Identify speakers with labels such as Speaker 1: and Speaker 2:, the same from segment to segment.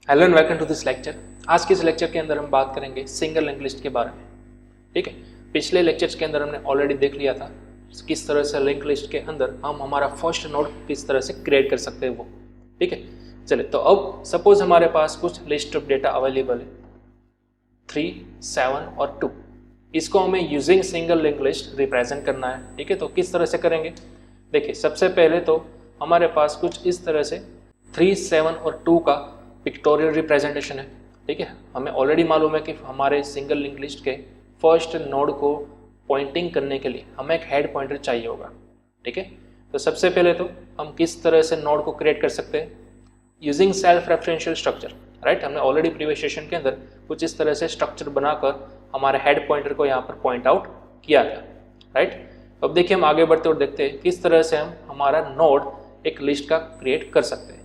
Speaker 1: Hello and welcome to this lecture. आज के इस लेक्चर के अंदर हम बात करेंगे सिंगल लिंक लिस्ट के बारे में। ठीक है, पिछले लेक्चर्स के अंदर हमने ऑलरेडी देख लिया था किस तरह से लिंक लिस्ट के अंदर हम हमारा फर्स्ट नोड किस तरह से क्रिएट कर सकते हैं वो। ठीक है, चले तो अब सपोज हमारे पास कुछ लिस्ट ऑफ डेटा अवेलेबल है 3, 7 और 2। इसको हमें using single link list represent करना है। ठीक है, तो किस तरह से करेंगे, देखिए सबसे पहले तो हमारे पास कुछ इस तरह से 3, 7 और 2 का पिक्टोरियल रिप्रेजेंटेशन है। ठीक है, हमें ऑलरेडी मालूम है कि हमारे सिंगल लिंक लिस्ट के फर्स्ट नोड को पॉइंटिंग करने के लिए हमें एक हेड पॉइंटर चाहिए होगा। ठीक है, तो सबसे पहले तो हम किस तरह से नोड को क्रिएट कर सकते हैं using self referential structure. Right, हमने ऑलरेडी प्रीवियस सेशन के अंदर कुछ इस तरह से स्ट्रक्चर बनाकर हमारे हेड पॉइंटर को यहाँ पर पॉइंट आउट किया था। राइट, अब देखिए हम आगे बढ़ते और देखते हैं किस तरह से हम हमारा नोड एक लिस्ट का क्रिएट कर सकते हैं।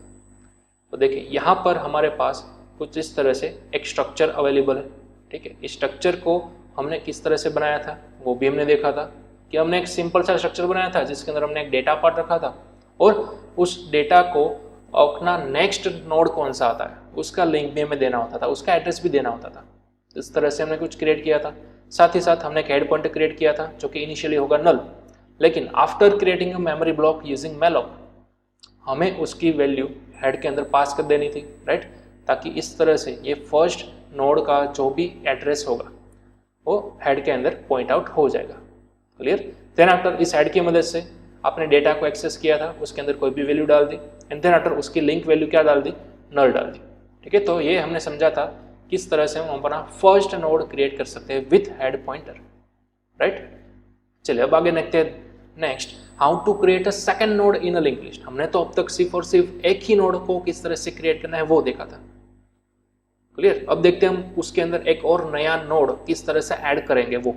Speaker 1: तो देखिए यहाँ पर हमारे पास कुछ इस तरह से एक स्ट्रक्चर अवेलेबल है। ठीक है, इस स्ट्रक्चर को हमने किस तरह से बनाया था वो भी हमने देखा था कि हमने एक सिंपल सा स्ट्रक्चर बनाया था जिसके अंदर हमने एक डेटा पार्ट रखा था और उस डेटा को अपना नेक्स्ट नोड कौन सा आता है उसका लिंक भी हमें देना होता था, उसका एड्रेस भी देना होता था। इस तरह से हमने कुछ क्रिएट किया था। साथ ही साथ हमने एक हेड पॉइंटर क्रिएट किया था जो कि इनिशियली होगा नल, लेकिन after creating a memory block using malloc हमें उसकी वैल्यू हेड के अंदर पास कर देनी थी। राइट, ताकि इस तरह से ये फर्स्ट नोड का जो भी एड्रेस होगा वो हेड के अंदर पॉइंट आउट हो जाएगा। क्लियर, देन आफ्टर इस हेड की मदद से आपने डेटा को एक्सेस किया था, उसके अंदर कोई भी वैल्यू डाल दी एंड देन आफ्टर उसकी लिंक वैल्यू क्या डाल दी, नल डाल दी। ठीक है, तो ये हमने समझा था किस तरह से हम अपना फर्स्ट नोड क्रिएट कर सकते हैं विथ हेड पॉइंटर। राइट, चलिए अब आगे देखते हैं next how to create a second node in a link list. हमने तो अब तक सिर्फ और सिर्फ एक ही नोड को किस तरह से क्रिएट करना है वो देखा था। क्लियर, अब देखते हैं हम उसके अंदर एक और नया नोड किस तरह से ऐड करेंगे वो।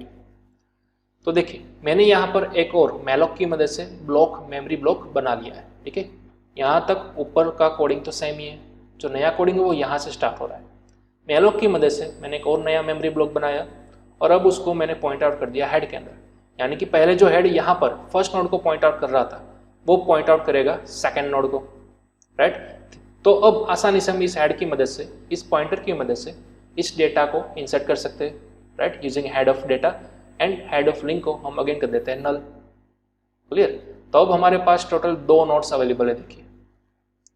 Speaker 1: तो देखिए मैंने यहाँ पर एक और मैलॉक की मदद से ब्लॉक मेमोरी ब्लॉक बना लिया है। ठीक है, यहाँ तक ऊपर का कोडिंग तो सेम ही है, जो नया कोडिंग है वो यहाँ से स्टार्ट हो रहा है। मैलॉक की मदद से मैंने एक और नया मेमोरी ब्लॉक बनाया और अब उसको मैंने पॉइंट आउट कर दिया हेड के अंदर, यानी कि पहले जो हेड यहाँ पर फर्स्ट नोड को पॉइंट आउट कर रहा था वो पॉइंट आउट करेगा सेकंड नोड को। राइट, तो अब आसानी से हम इस हेड की मदद से, इस पॉइंटर की मदद से इस डेटा को इंसर्ट कर सकते हैं। Right, using head of data and head of link को हम अगेन कर देते हैं नल। क्लियर, तो अब हमारे पास टोटल 2 नोड्स अवेलेबल है। देखिए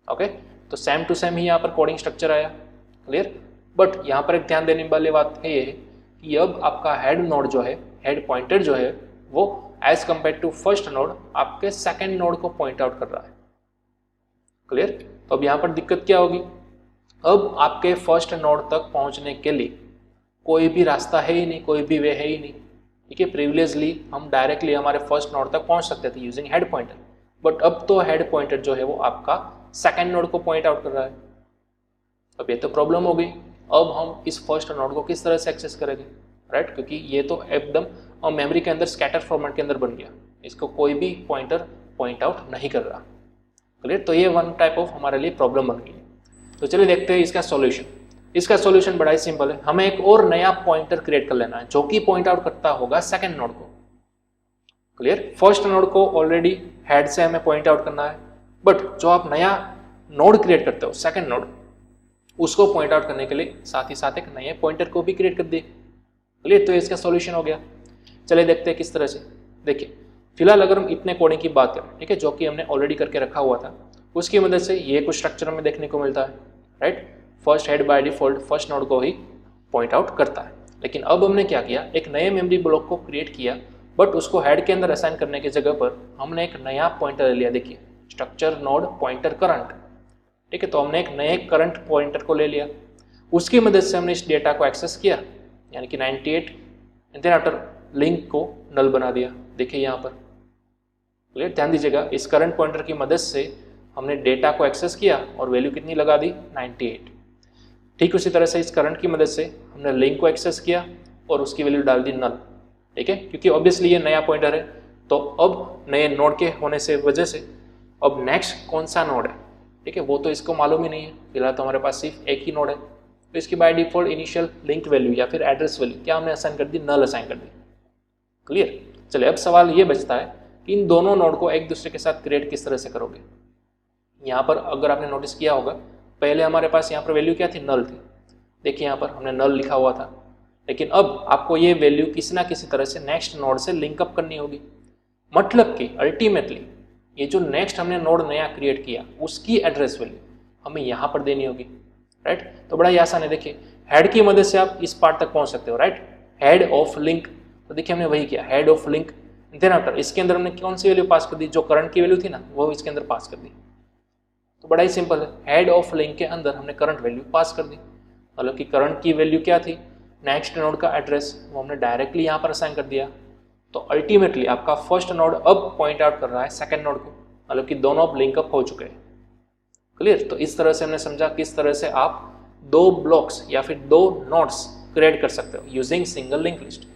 Speaker 1: ओके, तो सेम टू सेम ही यहाँ पर कोडिंग स्ट्रक्चर आया। क्लियर, बट यहाँ पर एक ध्यान देने वाली बात ये है कि अब आपका हेड नोड जो है, हेड पॉइंटर जो है वो as compare to first node आपके सेकंड नोड को पॉइंट आउट कर रहा है। क्लियर, तो अब यहाँ पर दिक्कत क्या होगी, अब आपके फर्स्ट नोड तक पहुँचने के लिए कोई भी रास्ता है ही नहीं, कोई भी वे है ही नहीं। ठीक है, प्रीवियसली हम डायरेक्टली हमारे फर्स्ट नोड तक पहुँच सकते थे यूजिंग हेड पॉइंटर, बट अब तो हेड पॉइंटर जो है वो आपका सेकेंड नोड को पॉइंट आउट कर रहा है। अब ये तो प्रॉब्लम हो गई, अब हम इस फर्स्ट नोड को किस तरह से एक्सेस करेंगे। राइट, क्योंकि ये तो एकदम मेमोरी के अंदर स्कैटर फॉर्मेट के अंदर बन गया, इसको कोई भी पॉइंटर पॉइंट आउट नहीं कर रहा। क्लियर, तो ये वन टाइप ऑफ हमारे लिए प्रॉब्लम बन गई है। तो चलिए देखते हैं इसका सॉल्यूशन। इसका सॉल्यूशन बड़ा ही सिंपल है, हमें एक और नया पॉइंटर क्रिएट कर लेना है जो कि पॉइंट आउट करता होगा सेकंड नोड को। क्लियर, फर्स्ट नोड को ऑलरेडी हेड से हमें पॉइंट आउट करना है, बट जो आप नया नोड क्रिएट करते हो सेकंड नोड, उसको पॉइंट आउट करने के लिए साथ ही साथ एक नए पॉइंटर को भी क्रिएट कर दिए। क्लियर, तो इसका सॉल्यूशन हो गया। चलिए देखते हैं किस तरह से। देखिए फिलहाल अगर हम इतने कोडिंग की बात करें, ठीक है, जो कि हमने ऑलरेडी करके रखा हुआ था, उसकी मदद से ये कुछ स्ट्रक्चर हमें देखने को मिलता है। Right, first head by default first node को ही पॉइंट आउट करता है, लेकिन अब हमने क्या किया, एक नए मेमोरी ब्लॉक को क्रिएट किया, बट उसको हेड के अंदर असाइन करने की जगह पर हमने एक नया पॉइंटर ले लिया। देखिए स्ट्रक्चर नोड पॉइंटर करंट। ठीक है, तो हमने एक नए करंट पॉइंटर को ले लिया, उसकी मदद से हमने इस डेटा को एक्सेस किया, यानी कि 98 एंड देन आफ्टर लिंक को नल बना दिया। देखिए यहाँ पर क्लियर, ध्यान दीजिएगा, इस करंट पॉइंटर की मदद से हमने डेटा को एक्सेस किया और वैल्यू कितनी लगा दी, 98। ठीक उसी तरह से इस करंट की मदद से हमने लिंक को एक्सेस किया और उसकी वैल्यू डाल दी नल। ठीक है, क्योंकि ऑब्वियसली ये नया पॉइंटर है, तो अब नए नोड के होने से वजह से अब नेक्स्ट कौन सा नोड है, ठीक है, वो तो इसको मालूम ही नहीं है। फिलहाल तो हमारे पास सिर्फ एक ही नोड है, तो इसकी by default initial link value या फिर एड्रेस वैल्यू क्या हमने असाइन कर दी, नल असाइन कर दी। क्लियर, चलिए अब सवाल ये बचता है कि इन दोनों नोड को एक दूसरे के साथ क्रिएट किस तरह से करोगे। यहाँ पर अगर आपने नोटिस किया होगा पहले हमारे पास यहाँ पर वैल्यू क्या थी, नल थी। देखिए यहाँ पर हमने नल लिखा हुआ था, लेकिन अब आपको ये वैल्यू किसी ना किसी तरह से नेक्स्ट नोड से लिंकअप करनी होगी। मतलब कि अल्टीमेटली ये जो नेक्स्ट हमने नोड नया क्रिएट किया उसकी एड्रेस वैल्यू हमें यहाँ पर देनी होगी, राइट। तो बड़ा ही आसान है, देखिए हेड की मदद से आप इस पार्ट तक पहुँच सकते हो, राइट, हेड ऑफ लिंक। तो देखिए हमने वही किया, head of link. Then after इसके अंदर हमने कौन सी वैल्यू पास कर दी, जो करंट की वैल्यू थी ना वो इसके अंदर पास कर दी। तो बड़ा ही सिंपल है, हेड ऑफ लिंक के अंदर हमने करंट वैल्यू पास कर दी। मतलब कि करंट की वैल्यू क्या थी, नेक्स्ट नोड का एड्रेस, वो हमने डायरेक्टली यहाँ पर असाइन कर दिया। तो अल्टीमेटली आपका फर्स्ट नोड अब पॉइंट आउट कर रहा है सेकंड नोड को, मतलब कि दोनों अब लिंकअप हो चुके हैं। क्लियर। तो इस तरह से हमने समझा किस तरह से आप दो ब्लॉक्स या फिर दो नोड्स क्रिएट कर सकते हो using single link list.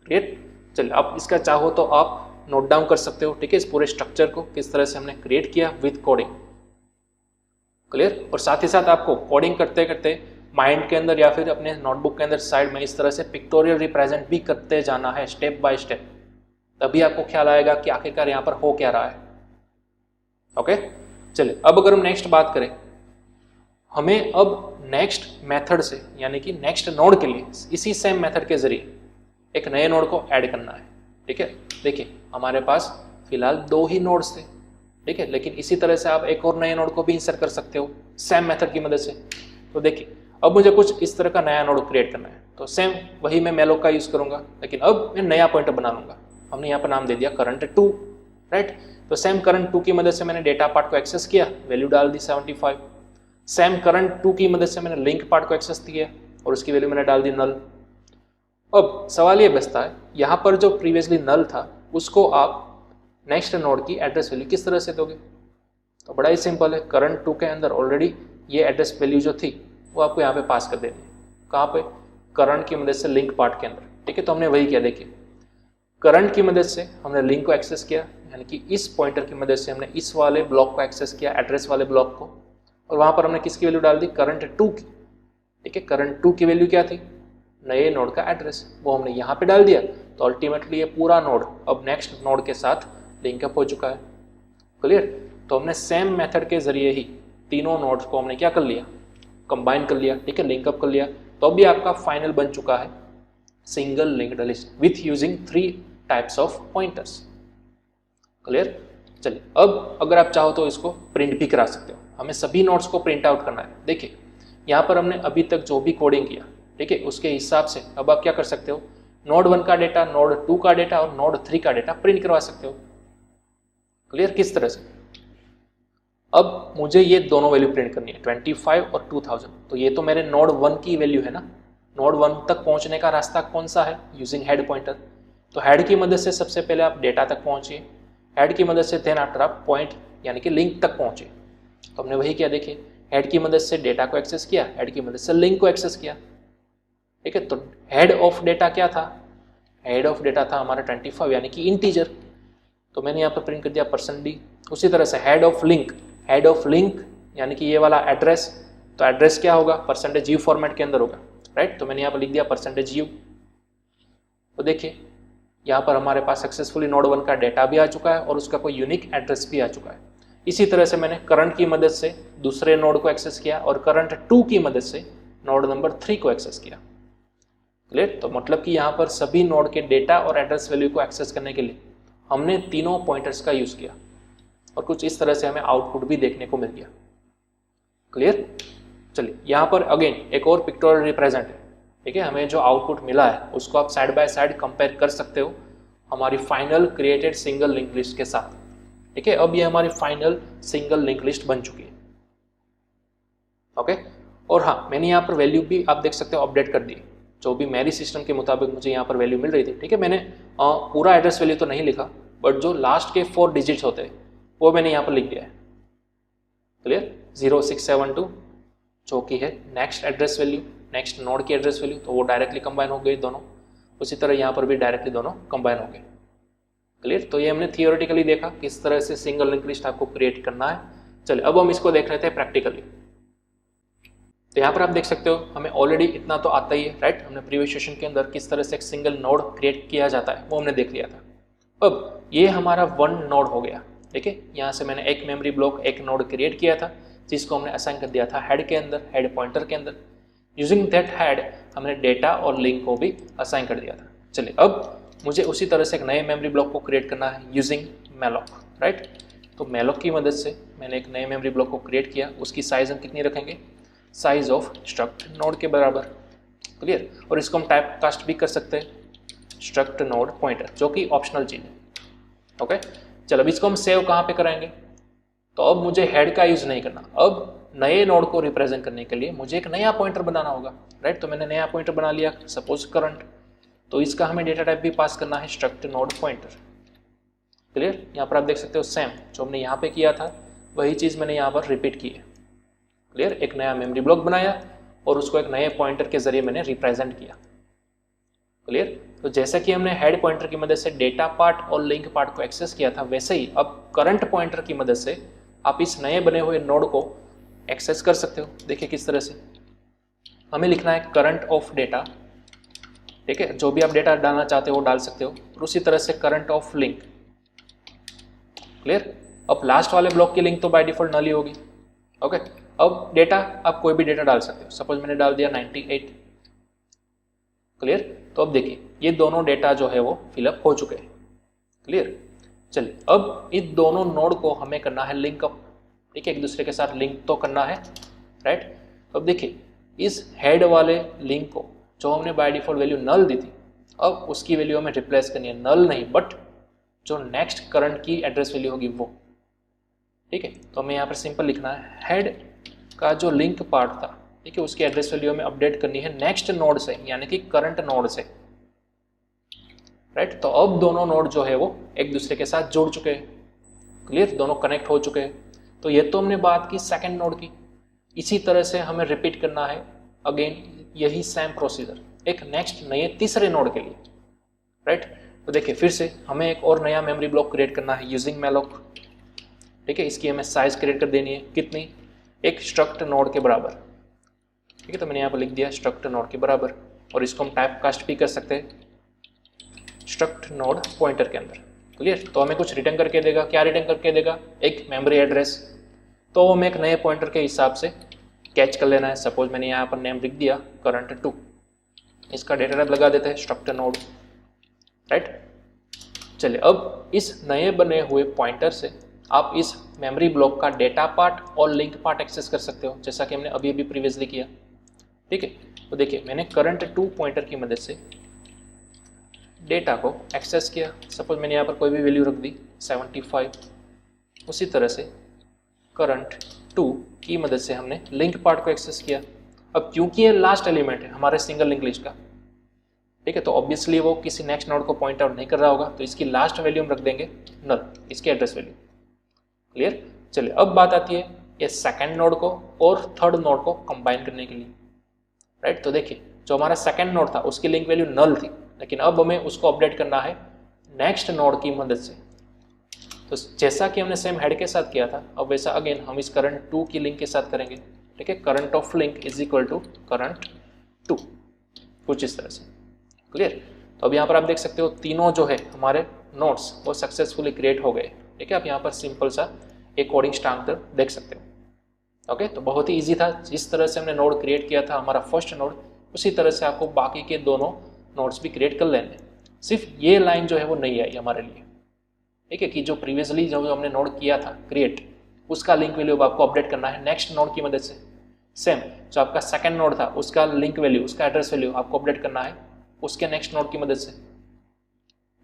Speaker 1: Clear. चलिए आप इसका चाहो तो आप नोट डाउन कर सकते हो, ठीक है, इस पूरे स्ट्रक्चर को किस तरह से हमने क्रिएट किया विद कोडिंग। क्लियर। और साथ ही साथ आपको कोडिंग करते करते माइंड के अंदर या फिर अपने नोटबुक के अंदर साइड में इस तरह से पिक्टोरियल रिप्रेजेंट भी करते जाना है स्टेप बाय स्टेप, तभी आपको ख्याल आएगा कि आखिरकार यहाँ पर हो क्या रहा है। ओके। चलिए अब अगर हम नेक्स्ट बात करें, हमें अब नेक्स्ट मेथड से यानी कि नेक्स्ट नोड के लिए इसी सेम मेथड के जरिए एक नए नोड को ऐड करना है। ठीक है। देखिए हमारे पास फिलहाल दो ही नोड्स थे, ठीक है, लेकिन इसी तरह से आप एक और नए नोड को भी इंसर्ट कर सकते हो सेम मेथड की मदद से। तो देखिए अब मुझे कुछ इस तरह का नया नोड क्रिएट करना है, तो सेम वही मैं मेलोक का यूज करूंगा, लेकिन अब मैं नया पॉइंटर बना लूंगा। हमने यहाँ पर नाम दे दिया करंट 2, राइट। तो सेम करंट 2 की मदद से मैंने डेटा पार्ट को एक्सेस किया, वैल्यू डाल दी 75। सेम करंट 2 की मदद से मैंने लिंक पार्ट को एक्सेस किया और उसकी वैल्यू मैंने डाल दी नल। अब सवाल ये बचता है, यहाँ पर जो प्रीवियसली नल था उसको आप नेक्स्ट नोड की एड्रेस वैल्यू किस तरह से दोगे। तो बड़ा ही सिंपल है, करंट 2 के अंदर ऑलरेडी ये एड्रेस वैल्यू जो थी वो आपको यहाँ पे पास कर देनी है। कहाँ पे, करंट की मदद से लिंक पार्ट के अंदर। ठीक है। तो हमने वही किया, देखिए करंट की मदद से हमने लिंक को एक्सेस किया, यानी कि इस पॉइंटर की मदद से हमने इस वाले ब्लॉक को एक्सेस किया, एड्रेस वाले ब्लॉक को, और वहाँ पर हमने किसकी वैल्यू डाल दी, करंट 2 की। ठीक है। करंट 2 की वैल्यू क्या थी, नए नोड का एड्रेस, वो हमने यहाँ पे डाल दिया। तो अल्टीमेटली ये पूरा नोड अब नेक्स्ट नोड के साथ लिंकअप हो चुका है। क्लियर। तो हमने सेम मेथड के जरिए ही तीनों नोड्स को हमने क्या कर लिया, कंबाइन कर लिया, ठीक है, लिंकअप कर लिया। तो अभी आपका फाइनल बन चुका है single linked list with using 3 types of pointers. Clear. चलिए अब अगर आप चाहो तो इसको प्रिंट भी करा सकते हो, हमें सभी नोड्स को प्रिंट आउट करना है। देखिए यहाँ पर हमने अभी तक जो भी कोडिंग किया, ठीक है, उसके हिसाब से अब आप क्या कर सकते हो, नोड 1 का डेटा, नोड 2 का डेटा और नोड 3 का डेटा प्रिंट करवा सकते हो। क्लियर। किस तरह से, अब मुझे ये दोनों वैल्यू प्रिंट करनी है 25 और 2000। तो ये तो मेरे नोड 1 की वैल्यू है ना, नोड 1 तक पहुंचने का रास्ता कौन सा है, यूजिंग हेड पॉइंटर। तो हेड की मदद से सबसे पहले आप डेटा तक पहुंचिए, हेड की मदद से देन आफ्टर आप पॉइंट यानी कि लिंक तक पहुंचे। तो हमने वही किया, देखिए हेड की मदद से डेटा को एक्सेस किया, हेड की मदद से लिंक को एक्सेस किया। ठीक है। तो हेड ऑफ डेटा क्या था, हेड ऑफ डेटा था हमारा 25 यानी कि इंटीजर, तो मैंने यहाँ पर प्रिंट कर दिया %d। उसी तरह से head of link, head of link यानी कि ये वाला एड्रेस, तो एड्रेस क्या होगा, %u फॉर्मेट के अंदर होगा, राइट। तो मैंने यहाँ पर लिख दिया %u। तो देखिए यहाँ पर हमारे पास सक्सेसफुली नोड 1 का डेटा भी आ चुका है और उसका कोई यूनिक एड्रेस भी आ चुका है। इसी तरह से मैंने करंट की मदद से दूसरे नोड को एक्सेस किया और करंट 2 की मदद से नोड नंबर 3 को एक्सेस किया। क्लियर। तो मतलब कि यहाँ पर सभी नोड के डेटा और एड्रेस वैल्यू को एक्सेस करने के लिए हमने तीनों पॉइंटर्स का यूज किया और कुछ इस तरह से हमें आउटपुट भी देखने को मिल गया। क्लियर। चलिए यहाँ पर अगेन एक और पिक्टोरियल रिप्रेजेंट है, ठीक है। हमें जो आउटपुट मिला है उसको आप साइड बाय साइड कंपेयर कर सकते हो हमारी final created single link list के साथ। ठीक है। अब ये हमारी फाइनल सिंगल लिंक लिस्ट बन चुकी है। ओके। और हाँ, मैंने यहाँ पर वैल्यू भी आप देख सकते हो अपडेट कर दी, जो भी मेरी सिस्टम के मुताबिक मुझे यहाँ पर वैल्यू मिल रही थी। ठीक है। मैंने पूरा एड्रेस वैल्यू तो नहीं लिखा, बट जो लास्ट के 4 डिजिट्स होते हैं वो मैंने यहाँ पर लिख दिया है। क्लियर। 0672 जो कि है next address value, next node की एड्रेस वैल्यू, तो वो डायरेक्टली कंबाइन हो गई दोनों। उसी तरह यहाँ पर भी डायरेक्टली दोनों कंबाइन हो गए। क्लियर। तो ये हमने थियोरेटिकली देखा किस तरह से सिंगल लिंक लिस्ट आपको क्रिएट करना है। चलिए अब हम इसको देख रहे थे प्रैक्टिकली। तो यहाँ पर आप देख सकते हो हमें ऑलरेडी इतना तो आता ही है, राइट। हमने प्रीवियस सेशन के अंदर किस तरह से एक सिंगल नोड क्रिएट किया जाता है वो हमने देख लिया था। अब ये हमारा 1 नोड हो गया। ठीक है। यहाँ से मैंने एक मेमोरी ब्लॉक, एक नोड क्रिएट किया था, जिसको हमने असाइन कर दिया था हेड के अंदर, हेड पॉइंटर के अंदर। यूजिंग दैट हेड हमने डेटा और लिंक को भी असाइन कर दिया था। चलिए अब मुझे उसी तरह से एक नए मेमोरी ब्लॉक को क्रिएट करना है यूजिंग मैलॉक, राइट। तो मैलॉक की मदद से मैंने एक नए मेमोरी ब्लॉक को क्रिएट किया। उसकी साइज हम कितनी रखेंगे, साइज ऑफ स्ट्रक्ट नोड के बराबर, क्लियर। और इसको हम टाइप कास्ट भी कर सकते हैं स्ट्रक्ट नोड पॉइंटर, जो कि ऑप्शनल चीज़ है, ओके। चलो अब इसको हम सेव कहाँ पे कराएंगे, तो अब मुझे हेड का यूज़ नहीं करना। अब नए नोड को रिप्रेजेंट करने के लिए मुझे एक नया पॉइंटर बनाना होगा, राइट। तो मैंने नया पॉइंटर बना लिया, सपोज करंट। तो इसका हमें डेटा टाइप भी पास करना है स्ट्रक्ट नोड पॉइंटर, क्लियर। यहाँ पर आप देख सकते हो सेम जो हमने यहाँ पे किया था वही चीज़ मैंने यहाँ पर रिपीट की है, क्लियर। एक नया मेमोरी ब्लॉक बनाया और उसको एक नए पॉइंटर के जरिए मैंने रिप्रेजेंट किया, क्लियर। तो जैसा कि हमने हेड पॉइंटर की मदद से डेटा पार्ट और लिंक पार्ट को एक्सेस किया था, वैसे ही अब करंट पॉइंटर की मदद से आप इस नए बने हुए नोड को एक्सेस कर सकते हो। देखिए किस तरह से हमें लिखना है करंट ऑफ डेटा, ठीक है। जो भी आप डेटा डालना चाहते हो वो डाल सकते हो। और उसी तरह से करंट ऑफ लिंक, क्लियर। अब लास्ट वाले ब्लॉक की लिंक तो बाय डिफॉल्ट नल ही होगी, ओके। अब डेटा आप कोई भी डेटा डाल सकते हो, सपोज मैंने डाल दिया 98, क्लियर। तो अब देखिए ये दोनों डेटा जो है वो फिलअप हो चुके हैं, क्लियर। चलिए अब इन दोनों नोड को हमें करना है लिंक अप, ठीक है, एक दूसरे के साथ लिंक तो करना है, राइट। तो अब देखिए इस हेड वाले लिंक को जो हमने बाय डिफॉल्ट वैल्यू नल दी थी, अब उसकी वैल्यू हमें रिप्लेस करनी है, नल नहीं बट जो नेक्स्ट करंट की एड्रेस वैल्यू होगी वो, ठीक है। तो हमें यहाँ पर सिंपल लिखना है हेड का जो लिंक पार्ट था, ठीक है, उसकी एड्रेस वैल्यू हमें अपडेट करनी है नेक्स्ट नोड से, यानी कि करंट नोड से, राइट। तो अब दोनों नोड जो है वो एक दूसरे के साथ जुड़ चुके हैं, क्लियर, दोनों कनेक्ट हो चुके हैं। तो ये तो हमने बात की सेकंड नोड की। इसी तरह से हमें रिपीट करना है अगेन यही सेम प्रोसीजर एक नेक्स्ट नए तीसरे नोड के लिए, राइट। तो देखिए फिर से हमें एक और नया मेमोरी ब्लॉक क्रिएट करना है यूजिंग मैलॉक, ठीक है। इसकी हमें साइज क्रिएट कर देनी है, कितनी, एक स्ट्रक्ट नोड के बराबर, ठीक है। तो मैंने यहाँ पर लिख दिया स्ट्रक्ट नोड के बराबर। और इसको हम टाइप कास्ट भी कर सकते हैं स्ट्रक्ट नोड पॉइंटर के अंदर, क्लियर। तो हमें कुछ रिटर्न करके देगा, क्या रिटर्न करके देगा, एक मेमोरी एड्रेस। तो हमें एक नए पॉइंटर के हिसाब से कैच कर लेना है। सपोज मैंने यहाँ पर नेम लिख दिया करंट 2, इसका डेटा टाइप लगा देते हैं स्ट्रक्ट नोड, राइट। चलिए अब इस नए बने हुए पॉइंटर से आप इस मेमोरी ब्लॉक का डेटा पार्ट और लिंक पार्ट एक्सेस कर सकते हो, जैसा कि हमने अभी अभी प्रीवियसली किया, ठीक है। तो देखिए मैंने करंट 2 पॉइंटर की मदद से डेटा को एक्सेस किया। सपोज मैंने यहाँ पर कोई भी वैल्यू रख दी 75। उसी तरह से करंट 2 की मदद से हमने लिंक पार्ट को एक्सेस किया। अब क्योंकि ये लास्ट एलिमेंट है हमारे सिंगल लिंक लिस्ट का, ठीक है, तो ऑब्वियसली वो किसी नेक्स्ट नोड को पॉइंट आउट नहीं कर रहा होगा, तो इसकी लास्ट वैल्यू हम रख देंगे नल, इसकी एड्रेस वैल्यू, क्लियर। चलिए अब बात आती है ये सेकंड नोड को और थर्ड नोड को कंबाइन करने के लिए, राइट। तो देखिए जो हमारा सेकंड नोड था उसकी लिंक वैल्यू नल थी, लेकिन अब हमें उसको अपडेट करना है नेक्स्ट नोड की मदद से। तो जैसा कि हमने सेम हेड के साथ किया था, अब वैसा अगेन हम इस करंट 2 की लिंक के साथ करेंगे, ठीक है। Current of link is equal to current 2, कुछ इस तरह से, क्लियर। तो अब यहाँ पर आप देख सकते हो तीनों जो है हमारे नोड्स वो सक्सेसफुली क्रिएट हो गए, ठीक है। आप यहाँ पर सिंपल सा एक कोडिंग स्ट्रक्चर देख सकते हो, ओके। तो बहुत ही ईजी था, जिस तरह से हमने नोड क्रिएट किया था हमारा फर्स्ट नोड, उसी तरह से आपको बाकी के दोनों नोड्स भी क्रिएट कर लेने। सिर्फ ये लाइन जो है वो नहीं आई हमारे लिए, ठीक है, कि जो प्रीवियसली जो हमने नोड किया था क्रिएट, उसका लिंक वैल्यू आपको अपडेट करना है नेक्स्ट नोड की मदद से। सेम जो आपका सेकंड नोड था उसका लिंक वैल्यू, उसका एड्रेस वैल्यू आपको अपडेट करना है उसके नेक्स्ट नोड की मदद से,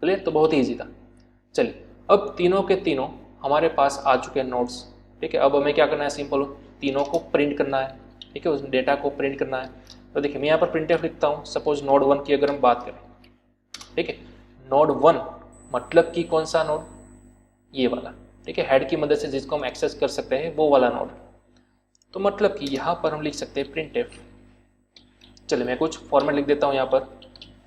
Speaker 1: क्लियर। तो बहुत ही ईजी था। चलिए अब तीनों के तीनों हमारे पास आ चुके हैं नोड्स, ठीक है। अब हमें क्या करना है, सिंपल तीनों को प्रिंट करना है, ठीक है, उस डेटा को प्रिंट करना है। तो देखिए मैं यहाँ पर प्रिंटफ लिखता हूँ। सपोज नोड 1 की अगर हम बात करें, ठीक है, नोड 1 मतलब कि कौन सा नोड, ये वाला, ठीक है, हेड की मदद से जिसको हम एक्सेस कर सकते हैं वो वाला नोड। तो मतलब कि यहाँ पर हम लिख सकते हैं प्रिंटफ। चलिए मैं कुछ फॉर्मेट लिख देता हूँ यहाँ पर।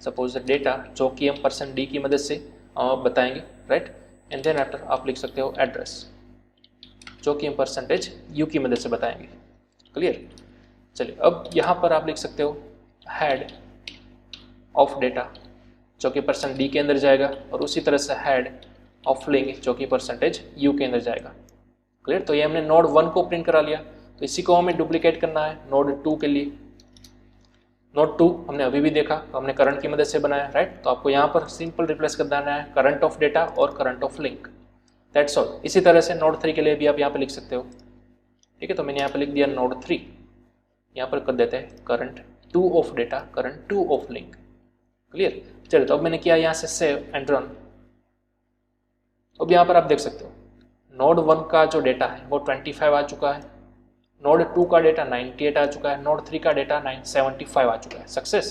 Speaker 1: सपोज डेटा जो कि हम %d की मदद से बताएंगे, राइट। एंड देन आफ्टर आप लिख सकते हो एड्रेस जो कि हम %u की मदद से बताएंगे, क्लियर। चलिए अब यहाँ पर आप लिख सकते हो हेड ऑफ डेटा जो कि %d के अंदर जाएगा, और उसी तरह से हेड ऑफ लिंक जो कि %u के अंदर जाएगा, क्लियर। तो ये हमने नोड 1 को प्रिंट करा लिया। तो इसी को हमें डुप्लीकेट करना है नोड 2 के लिए। नोड 2 हमने अभी भी देखा, तो हमने करंट की मदद से बनाया, राइट। तो आपको यहाँ पर सिंपल रिप्लेस कर देना है करंट ऑफ डेटा और current of link, that's all. इसी तरह से नोड 3 के लिए भी आप यहाँ पे लिख सकते हो, ठीक है। तो मैंने यहाँ पे लिख दिया नोड 3, यहाँ पर कर देते हैं current 2 of data, current 2 of link, clear. चलिए, तो अब मैंने किया यहाँ से सेव एंड रन। अब यहाँ पर आप देख सकते हो नोड 1 का जो डेटा है वो 25 आ चुका है, नोड 2 का डेटा 98 आ चुका है, नोड 3 का डेटा 975 आ चुका है, सक्सेस।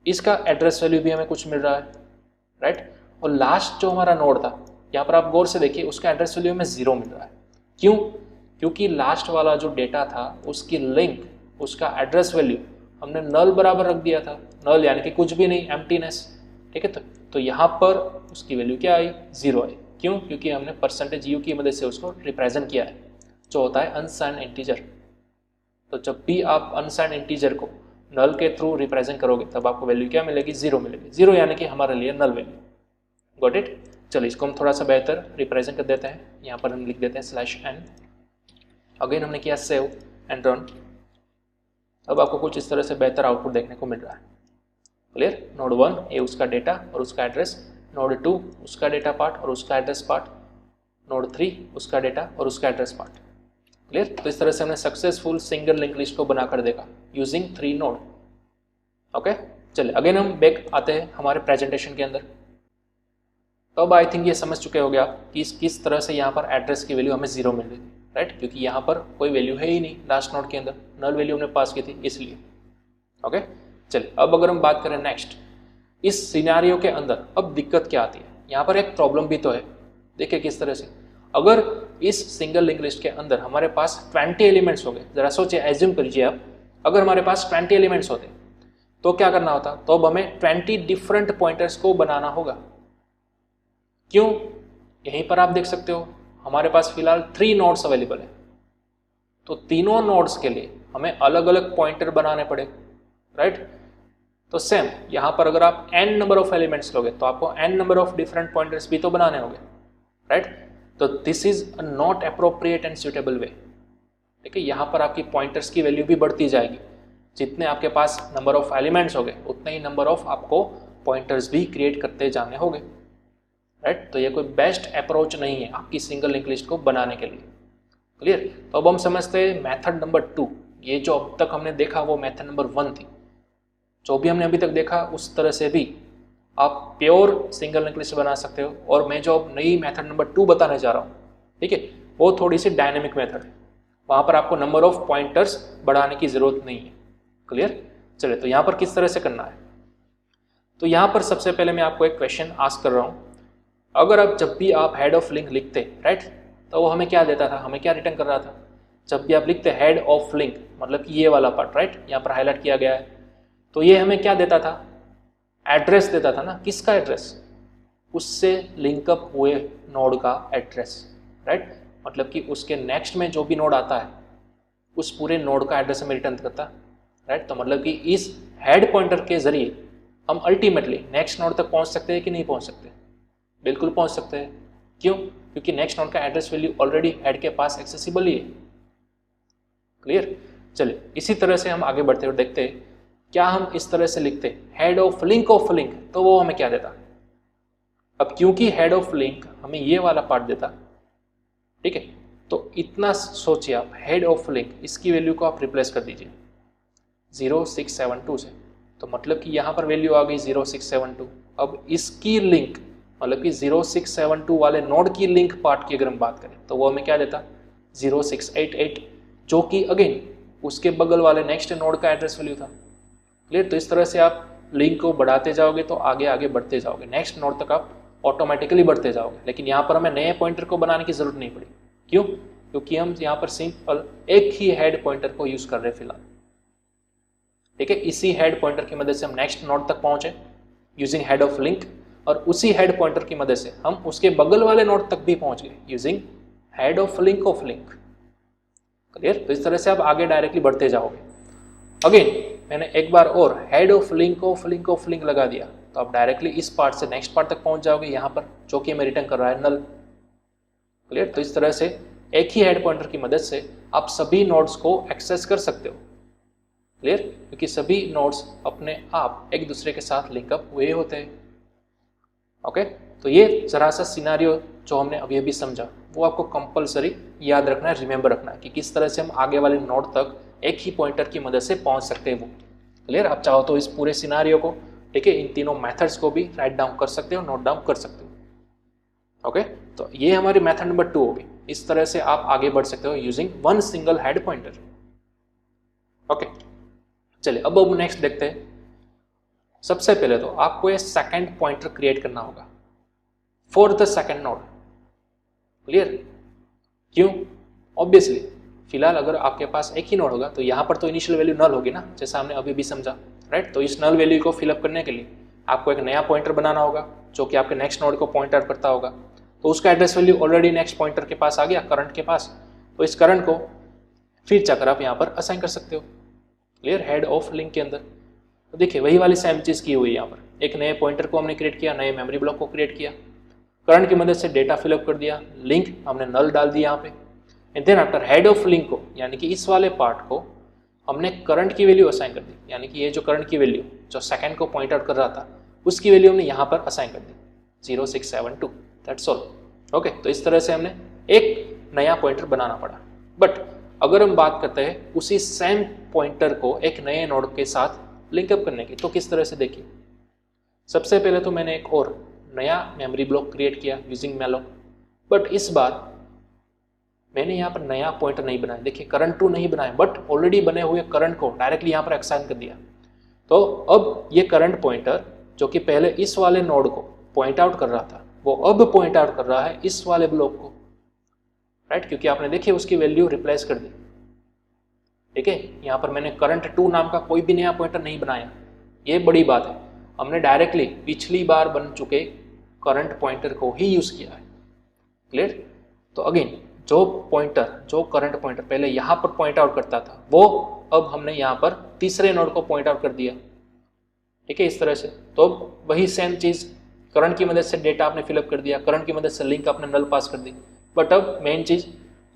Speaker 1: इसका एड्रेस वैल्यू भी हमें कुछ मिल रहा है, राइट। और लास्ट जो हमारा नोड था, यहाँ पर आप गौर से देखिए, उसका एड्रेस वैल्यू हमें 0 मिल रहा है। क्यों? क्योंकि लास्ट वाला जो डेटा था उसकी लिंक, उसका एड्रेस वैल्यू हमने नल बराबर रख दिया था, नल यानी कि कुछ भी नहीं, एम्प्टीनेस, ठीक है। तो यहाँ पर उसकी वैल्यू क्या आई? 0 आई। क्यों? क्योंकि हमने परसेंटेज यू की मदद से उसको रिप्रेजेंट किया है, जो होता है अनसाइंड इंटीजर। तो जब भी आप अनसाइंड इंटीजर को नल के थ्रू रिप्रेजेंट करोगे तब आपको वैल्यू क्या मिलेगी? 0 मिलेगी। 0 यानी कि हमारे लिए नल वैल्यू। Got it? चलिए, इसको हम थोड़ा सा बेहतर रिप्रेजेंट कर देते हैं। यहाँ पर हम लिख देते हैं /n। अगेन हमने किया सेव एंड रन। अब आपको कुछ इस तरह से बेहतर आउटपुट देखने को मिल रहा है, क्लियर। नोड 1 ये उसका डेटा और उसका एड्रेस, नोड 2 उसका डेटा पार्ट और उसका एड्रेस पार्ट, नोड 3 उसका डेटा और उसका एड्रेस पार्ट, क्लियर। तो इस तरह से हमने सक्सेसफुल सिंगल लिंक लिस्ट को बनाकर देखा यूजिंग 3 नोड। ओके, चलिए अगेन हम बैक आते हैं हमारे प्रेजेंटेशन के अंदर। तो अब आई थिंक ये समझ चुके होंगे आप कि किस तरह से यहाँ पर एड्रेस की वैल्यू हमें 0 मिल रही थी, राइट। क्योंकि यहाँ पर कोई वैल्यू है ही नहीं लास्ट नोड के अंदर, नल वैल्यू हमने पास की थी इसलिए। ओके, चलिए अब अगर हम बात करें नेक्स्ट, इस सिनेरियो के अंदर अब दिक्कत क्या आती है? यहाँ पर एक प्रॉब्लम भी तो है, देखिए किस तरह से। अगर इस सिंगल लिंक लिस्ट के अंदर हमारे पास 20 एलिमेंट्स हो गए, जरा सोचिए, एज्यूम करिए आप, अगर हमारे पास 20 एलिमेंट्स होते तो क्या करना होता? तो अब हमें 20 डिफरेंट पॉइंटर्स को बनाना होगा। क्यों? यहीं पर आप देख सकते हो हमारे पास फिलहाल 3 नोड्स अवेलेबल है, तो तीनों नोड्स के लिए हमें अलग अलग पॉइंटर बनाने पड़े, राइट। तो सेम यहाँ पर अगर आप n नंबर ऑफ एलिमेंट्स लोगे तो आपको n number of different pointers भी तो बनाने होंगे, राइट। तो this is a not appropriate and suitable way, ठीक है। यहाँ पर आपकी पॉइंटर्स की वैल्यू भी बढ़ती जाएगी, जितने आपके पास नंबर ऑफ एलिमेंट्स हो गए उतने ही नंबर ऑफ आपको पॉइंटर्स भी क्रिएट करते जाने होंगे, राइट। तो ये कोई बेस्ट अप्रोच नहीं है आपकी सिंगल लिंक लिस्ट को बनाने के लिए, क्लियर। तो अब हम समझते हैं मेथड नंबर 2। ये जो अब तक हमने देखा वो मेथड नंबर 1 थी। जो भी हमने अभी तक देखा उस तरह से भी आप प्योर सिंगल लिंक लिस्ट बना सकते हो, और मैं जो अब नई मेथड नंबर 2 बताने जा रहा हूँ, ठीक है, वो थोड़ी सी डायनेमिक मेथड है। वहाँ पर आपको नंबर ऑफ पॉइंटर्स बढ़ाने की ज़रूरत नहीं है, क्लियर। चलिए, तो यहाँ पर किस तरह से करना है? तो यहाँ पर सबसे पहले मैं आपको एक क्वेश्चन आस्क कर रहा हूँ। अगर अब जब भी आप हेड ऑफ लिंक लिखते, राइट, तो वो हमें क्या देता था? हमें क्या रिटर्न कर रहा था? जब भी आप लिखते हेड ऑफ लिंक, मतलब कि ये वाला पार्ट, राइट, यहाँ पर हाईलाइट किया गया है, तो ये हमें क्या देता था? एड्रेस देता था ना। किसका एड्रेस? उससे लिंकअप हुए नोड का एड्रेस, राइट। मतलब कि उसके नेक्स्ट में जो भी नोड आता है उस पूरे नोड का एड्रेस हमें रिटर्न करता, राइट। तो मतलब कि इस हेड पॉइंटर के जरिए हम अल्टीमेटली नेक्स्ट नोड तक पहुंच सकते हैं कि नहीं पहुंच सकते? बिल्कुल पहुंच सकते हैं। क्यों? क्योंकि नेक्स्ट नोड का एड्रेस वैल्यू ऑलरेडी हेड के पास एक्सेसिबल ही है, क्लियर। चलिए, इसी तरह से हम आगे बढ़ते हुए देखते हैं, क्या हम इस तरह से लिखते हेड ऑफ लिंक, तो वो हमें क्या देता? अब क्योंकि हेड ऑफ लिंक हमें ये वाला पार्ट देता, ठीक है, तो इतना सोचिए आप, हेड ऑफ लिंक इसकी वैल्यू को आप रिप्लेस कर दीजिए 0672 से, तो मतलब कि यहाँ पर वैल्यू आ गई 0672। अब इसकी लिंक मतलब कि 0672 वाले नोड की लिंक पार्ट की अगर हम बात करें तो वो हमें क्या देता? 0688, जो कि अगेन उसके बगल वाले नेक्स्ट नोड का एड्रेस वैल्यू था, क्लियर। तो इस तरह से आप लिंक को बढ़ाते जाओगे तो आगे आगे बढ़ते जाओगे, नेक्स्ट नोड तक आप ऑटोमेटिकली बढ़ते जाओगे। लेकिन यहाँ पर हमें नए पॉइंटर को बनाने की जरूरत नहीं पड़ी। क्यों? क्योंकि हम यहाँ पर सिंपल एक ही हेड पॉइंटर को यूज कर रहे हैं फिलहाल, ठीक है। इसी हेड पॉइंटर की मदद से हम नेक्स्ट नोड तक पहुंचे यूजिंग हेड ऑफ लिंक, और उसी हेड पॉइंटर की मदद से हम उसके बगल वाले नोड तक भी पहुंच गए using head of link, clear. तो इस तरह से आप आगे डायरेक्टली बढ़ते जाओगे। अगेन मैंने एक बार और हेड ऑफ लिंक लगा दिया तो आप डायरेक्टली इस पार्ट से नेक्स्ट पार्ट तक पहुंच जाओगे, यहाँ पर जो कि हमें रिटर्न कर रहा है नल, क्लियर। तो इस तरह से एक ही हेड पॉइंटर की मदद से आप सभी नोड्स को एक्सेस कर सकते हो। क्लियर? क्योंकि सभी नोड्स अपने आप एक दूसरे के साथ लिंकअप हुए होते हैं। ओके, तो ये जरा सा सिनारियो जो हमने अभी अभी समझा वो आपको कंपलसरी याद रखना है, रिमेंबर रखना है कि किस तरह से हम आगे वाले नोड तक एक ही पॉइंटर की मदद से पहुंच सकते हैं वो। क्लियर? आप चाहो तो इस पूरे सिनारियो को, ठीक है, इन तीनों मेथड्स को भी राइट डाउन कर सकते हो, नोट डाउन कर सकते हो। ओके, तो ये हमारी मेथड नंबर 2 होगी। इस तरह से आप आगे बढ़ सकते हो using one single head pointer. Okay, चलिए अब नेक्स्ट देखते हैं। सबसे पहले तो आपको ये सेकंड पॉइंटर क्रिएट करना होगा for the second node. Clear? क्यों? ऑब्वियसली फिलहाल अगर आपके पास एक ही नोड होगा तो यहाँ पर तो इनिशियल वैल्यू नल होगी ना, जैसा हमने अभी भी समझा, राइट? तो इस नल वैल्यू को फिलअप करने के लिए आपको एक नया पॉइंटर बनाना होगा जो कि आपके नेक्स्ट नोड को पॉइंट आउट करता होगा। तो उसका address value already next pointer के पास आ गया, करंट के पास। तो इस करंट को फिर जाकर आप यहाँ पर असाइन कर सकते हो। क्लियर? हेड ऑफ लिंक के अंदर तो देखिए वही वाली सेम चीज़ की हुई है। यहाँ पर एक नए पॉइंटर को हमने क्रिएट किया, नए मेमोरी ब्लॉक को क्रिएट किया, करंट की मदद से डेटा फिलअप कर दिया, लिंक हमने नल डाल दिया यहाँ पे, and then after head of link को यानी कि इस वाले पार्ट को हमने करंट की वैल्यू असाइन कर दी। यानी कि ये जो करंट की वैल्यू जो सेकंड को पॉइंट आउट कर रहा था उसकी वैल्यू हमने यहाँ पर असाइन कर दी 0672। That's all. ओके, तो इस तरह से हमने एक नया पॉइंटर बनाना पड़ा। बट अगर हम बात करते हैं उसी सेम पॉइंटर को एक नए नोड के साथ लिंकअप करने की, तो किस तरह से देखिए। सबसे पहले तो मैंने एक और नया मेमोरी ब्लॉक क्रिएट किया यूजिंग मैलोक, बट इस बार मैंने यहाँ पर नया पॉइंटर नहीं बनाया। देखिए करंट टू नहीं बनाया, बट ऑलरेडी बने हुए करंट को डायरेक्टली यहाँ पर असाइन कर दिया। तो अब ये करंट पॉइंटर जो कि पहले इस वाले नोड को पॉइंट आउट कर रहा था वो अब पॉइंट आउट कर रहा है इस वाले ब्लॉक को, राइट? क्योंकि आपने देखिए उसकी वैल्यू रिप्लेस कर दी। ठीक है, यहाँ पर मैंने करंट टू नाम का कोई भी नया पॉइंटर नहीं बनाया। ये बड़ी बात है, हमने डायरेक्टली पिछली बार बन चुके करंट पॉइंटर को ही यूज किया है। क्लियर? तो अगेन जो करंट पॉइंटर पहले यहाँ पर पॉइंट आउट करता था वो अब हमने यहाँ पर तीसरे नोड को पॉइंट आउट कर दिया। ठीक है, इस तरह से। तो वही सेम चीज करंट की मदद से डेटा आपने फिलअप कर दिया, करंट की मदद से लिंक आपने नल पास कर दी। बट अब मेन चीज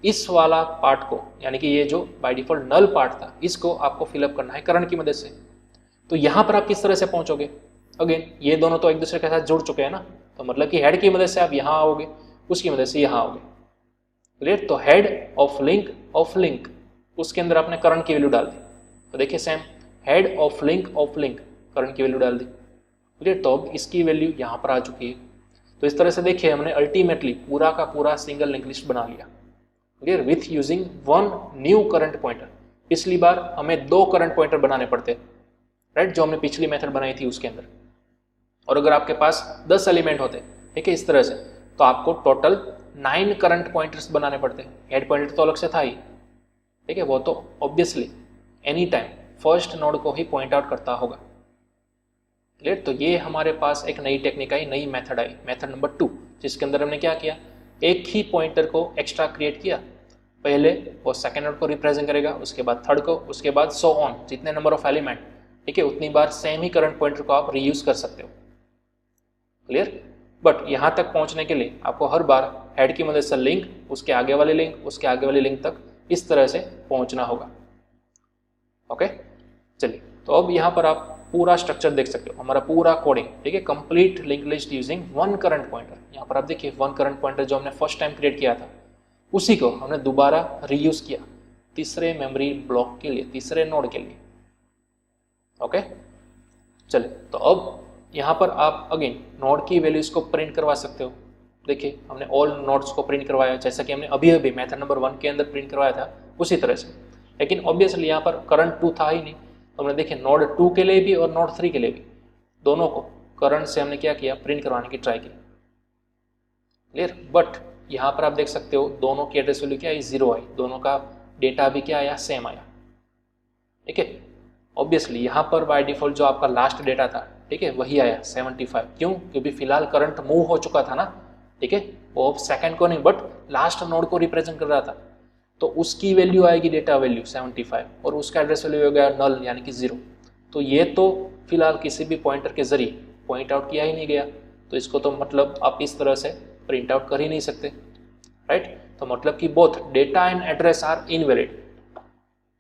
Speaker 1: इस वाला पार्ट को यानी कि ये जो बाय डिफॉल्ट नल पार्ट था इसको आपको फिलअप करना है करंट की मदद से। तो यहाँ पर आप किस तरह से पहुंचोगे? अगेन ये दोनों तो एक दूसरे के साथ जुड़ चुके हैं ना, तो मतलब कि हेड की मदद से आप यहाँ आओगे, उसकी मदद से यहाँ आओगे। क्लियर? तो हेड ऑफ लिंक उसके अंदर आपने करंट की वैल्यू डाल दी। तो देखिए same head of link current की वैल्यू डाल दी। क्लियर? तो अब इसकी वैल्यू यहाँ पर आ चुकी है। तो इस तरह से देखिए हमने अल्टीमेटली पूरा का पूरा सिंगल लिंक लिस्ट बना लिया। Clear? With using one new current pointer. पिछली बार हमें 2 करंट पॉइंटर बनाने पड़ते, राइट? जो हमने पिछली मेथड बनाई थी उसके अंदर। और अगर आपके पास 10 एलिमेंट होते, ठीक है, इस तरह से, तो आपको टोटल 9 करंट पॉइंटर्स बनाने पड़ते। हेड पॉइंटर तो अलग से था ही, ठीक है, वो तो obviously any time first node को ही पॉइंट आउट करता होगा। क्लियर? तो ये हमारे पास एक नई टेक्निक आई, नई मेथड आई, मेथड नंबर 2, जिसके अंदर हमने क्या किया, एक ही पॉइंटर को एक्स्ट्रा क्रिएट किया। पहले वो सेकेंड नोड को रिप्रेजेंट करेगा, उसके बाद थर्ड को, उसके बाद सो ऑन, जितने नंबर ऑफ एलिमेंट, ठीक है, उतनी बार सेम ही करंट पॉइंटर को आप रीयूज कर सकते हो। क्लियर? बट यहाँ तक पहुँचने के लिए आपको हर बार हेड की मदद से लिंक, उसके आगे वाले लिंक, उसके आगे वाले लिंक तक इस तरह से पहुँचना होगा। ओके, चलिए, तो अब यहाँ पर आप पूरा स्ट्रक्चर देख सकते हो, हमारा पूरा कोडिंग, ठीक है, complete link list using one current pointer. यहाँ पर आप देखिए वन करंट पॉइंटर जो हमने फर्स्ट टाइम क्रिएट किया था उसी को हमने दोबारा रीयूज किया तीसरे मेमोरी ब्लॉक के लिए, तीसरे नोड के लिए। ओके, चलिए, तो अब यहाँ पर आप अगेन नोड की वैल्यूज को प्रिंट करवा सकते हो। देखिए हमने ऑल नोड्स को प्रिंट करवाया, जैसा कि हमने अभी मेथड नंबर 1 के अंदर प्रिंट करवाया था उसी तरह से। लेकिन ऑब्वियसली यहाँ पर करंट 2 था ही नहीं, तो हमने देखिए नोड 2 के लिए भी और नोड 3 के लिए भी दोनों को करंट से हमने क्या किया, प्रिंट करवाने की ट्राई की। क्लियर? बट यहाँ पर आप देख सकते हो दोनों की एड्रेस वैल्यू क्या आई, 0 आई, दोनों का डेटा भी क्या आया, सेम आया। ठीक है, ऑब्वियसली यहाँ पर बाय डिफॉल्ट जो आपका लास्ट डेटा था, ठीक है, वही आया 75। क्यों? क्योंकि फिलहाल करंट मूव हो चुका था ना, ठीक है, वो सेकंड को नहीं बट लास्ट नोड को रिप्रेजेंट कर रहा था, तो उसकी वैल्यू आएगी डेटा वैल्यू 75 और उसका एड्रेस वैल्यू हो गया नल यानी कि 0। तो ये तो फिलहाल किसी भी पॉइंटर के जरिए पॉइंट आउट किया ही नहीं गया, तो इसको तो मतलब आप इस तरह से प्रिंट आउट कर ही नहीं सकते, राइट? तो मतलब कि both data and address are invalid.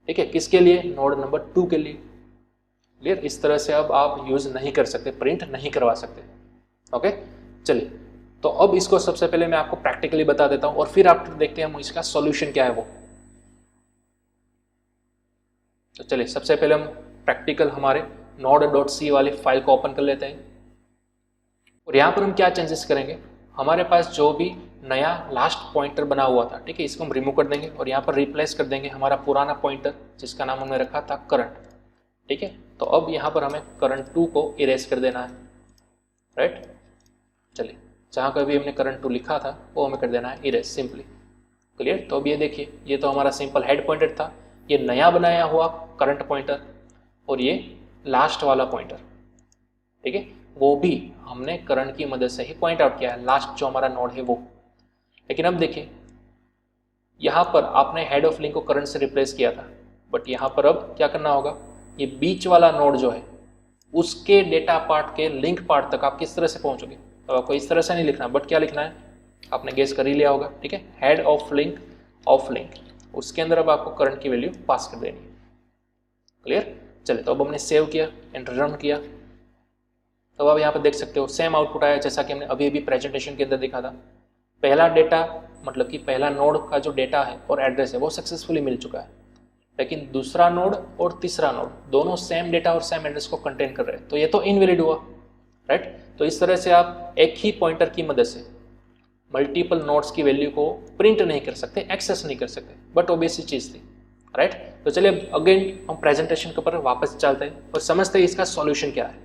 Speaker 1: ठीक है, किसके लिए? नोड नंबर 2 के लिए। क्लियर? इस तरह से अब आप यूज नहीं कर सकते, प्रिंट नहीं करवा सकते। ओके, चलिए तो अब इसको सबसे पहले मैं आपको प्रैक्टिकली बता देता हूं और फिर आप देखते हैं हम इसका सॉल्यूशन क्या है वो। तो चलिए सबसे पहले हम प्रैक्टिकल हमारे node.c वाली फाइल को ओपन कर लेते हैं और यहाँ पर हम क्या चेंजेस करेंगे, हमारे पास जो भी नया लास्ट पॉइंटर बना हुआ था, ठीक है, इसको हम रिमूव कर देंगे और यहाँ पर रिप्लेस कर देंगे हमारा पुराना पॉइंटर जिसका नाम हमने रखा था करंट। ठीक है, तो अब यहाँ पर हमें करंट 2 को इरेज कर देना है, राइट। चलिए जहाँ कभी हमने करंट 2 लिखा था वो हमें कर देना है इरेज सिंपली। क्लियर? तो अब ये देखिए, ये तो हमारा सिंपल हेड पॉइंटर था, ये नया बनाया हुआ करंट पॉइंटर और ये लास्ट वाला पॉइंटर, ठीक है, वो भी हमने करंट की मदद से ही पॉइंट आउट किया है, लास्ट जो हमारा नोड है वो। लेकिन अब देखिए यहाँ पर आपने हेड ऑफ लिंक को करंट से रिप्लेस किया था, बट यहाँ पर अब क्या करना होगा, ये बीच वाला नोड जो है उसके डेटा पार्ट के लिंक पार्ट तक आप किस तरह से पहुंचोगे। तो आपको इस तरह से नहीं लिखना, बट क्या लिखना है, आपने गेस कर ही लिया होगा, ठीक है, हेड ऑफ लिंक उसके अंदर अब आपको करंट की वैल्यू पास कर देनी है। क्लियर? चलिए तो अब हमने सेव किया, एंटर रन किया, तो आप यहाँ पर देख सकते हो सेम आउटपुट आया जैसा कि हमने अभी अभी प्रेजेंटेशन के अंदर देखा था। पहला डेटा मतलब कि पहला नोड का जो डेटा है और एड्रेस है वो सक्सेसफुली मिल चुका है, लेकिन दूसरा नोड और तीसरा नोड दोनों सेम डेटा और सेम एड्रेस को कंटेन कर रहे हैं, तो ये तो इनवैलिड हुआ, राइट। तो इस तरह से आप एक ही पॉइंटर की मदद से मल्टीपल नोड्स की वैल्यू को प्रिंट नहीं कर सकते, एक्सेस नहीं कर सकते, बट ऑब्वियस चीज थी, राइट। तो चलिए अगेन हम प्रेजेंटेशन के ऊपर वापस चलते हैं और समझते हैं इसका सॉल्यूशन क्या है।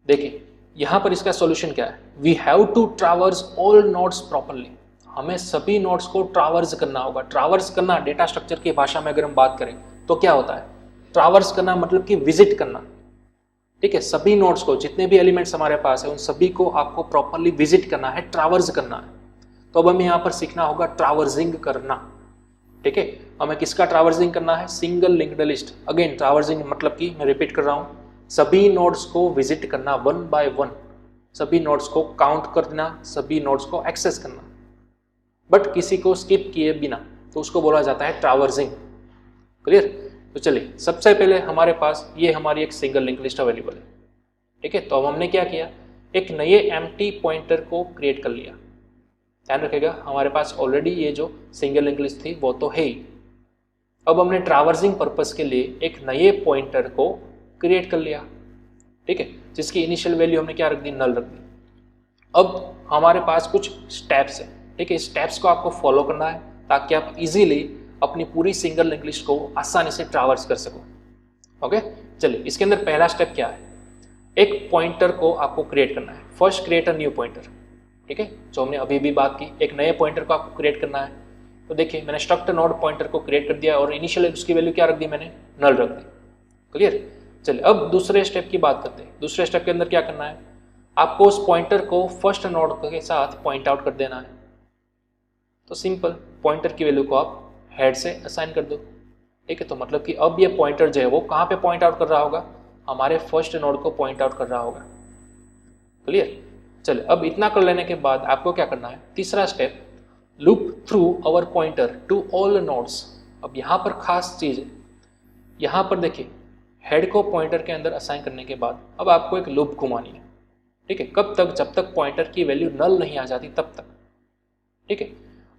Speaker 1: देखिए यहाँ पर इसका सॉल्यूशन क्या है, we have to traverse all nodes properly, हमें सभी नोड्स को ट्रावर्स करना होगा। ट्रावर्स करना डेटा स्ट्रक्चर की भाषा में अगर हम बात करें तो क्या होता है, ट्रावर्स करना मतलब कि विजिट करना, ठीक है, सभी नोड्स को, जितने भी एलिमेंट्स हमारे पास है उन सभी को आपको प्रॉपरली विजिट करना है, ट्रावर्स करना है। तो अब हमें यहाँ पर सीखना होगा ट्रावर्सिंग करना, ठीक है। हमें किसका ट्रावर्सिंग करना है, single linked list. Again traversing मतलब कि मैं रिपीट कर रहा हूँ, सभी नोड्स को विजिट करना वन बाय वन, सभी नोड्स को काउंट करना, सभी नोड्स को एक्सेस करना, बट किसी को स्किप किए बिना, तो उसको बोला जाता है ट्रावर्सिंग। क्लियर? तो चलिए सबसे पहले हमारे पास ये हमारी एक सिंगल लिंक लिस्ट अवेलेबल है, ठीक है। तो अब हमने क्या किया, एक नए एम्प्टी पॉइंटर को क्रिएट कर लिया। ध्यान रखिएगा हमारे पास ऑलरेडी ये जो सिंगल लिंक लिस्ट थी वो तो है ही। अब हमने ट्रावर्सिंग पर्पस के लिए एक नए पॉइंटर को क्रिएट कर लिया, ठीक है, जिसकी इनिशियल वैल्यू हमने क्या रख दी, नल रख दी। अब हमारे पास कुछ स्टेप्स है, ठीक है, स्टेप्स को आपको फॉलो करना है ताकि आप इजीली अपनी पूरी सिंगल लिंक लिस्ट को आसानी से ट्रावर्स कर सको। ओके, चलिए इसके अंदर पहला स्टेप क्या है, एक पॉइंटर को आपको क्रिएट करना है। First create a new pointer, ठीक है, जो हमने अभी भी बात की, एक नए पॉइंटर को आपको क्रिएट करना है। तो देखिए मैंने स्ट्रक्ट नोड पॉइंटर को क्रिएट कर दिया और इनिशियल उसकी वैल्यू क्या रख दी, मैंने नल रख दी। क्लियर? चलिए अब दूसरे स्टेप की बात करते हैं। दूसरे स्टेप के अंदर क्या करना है, आपको उस पॉइंटर को फर्स्ट नोड के साथ पॉइंट आउट कर देना है। तो सिंपल, पॉइंटर की वैल्यू को आप हेड से असाइन कर दो, ठीक है। तो मतलब कि अब ये पॉइंटर जो है वो कहाँ पे पॉइंट आउट कर रहा होगा, हमारे फर्स्ट नोड को पॉइंट आउट कर रहा होगा। क्लियर? चलिए अब इतना कर लेने के बाद आपको क्या करना है, तीसरा step, loop through our pointer to all nodes. अब यहाँ पर खास चीज है, यहाँ पर देखिए हेड को पॉइंटर के अंदर असाइन करने के बाद अब आपको एक लूप घुमानी है, ठीक है। कब तक, जब तक पॉइंटर की वैल्यू नल नहीं आ जाती तब तक, ठीक है।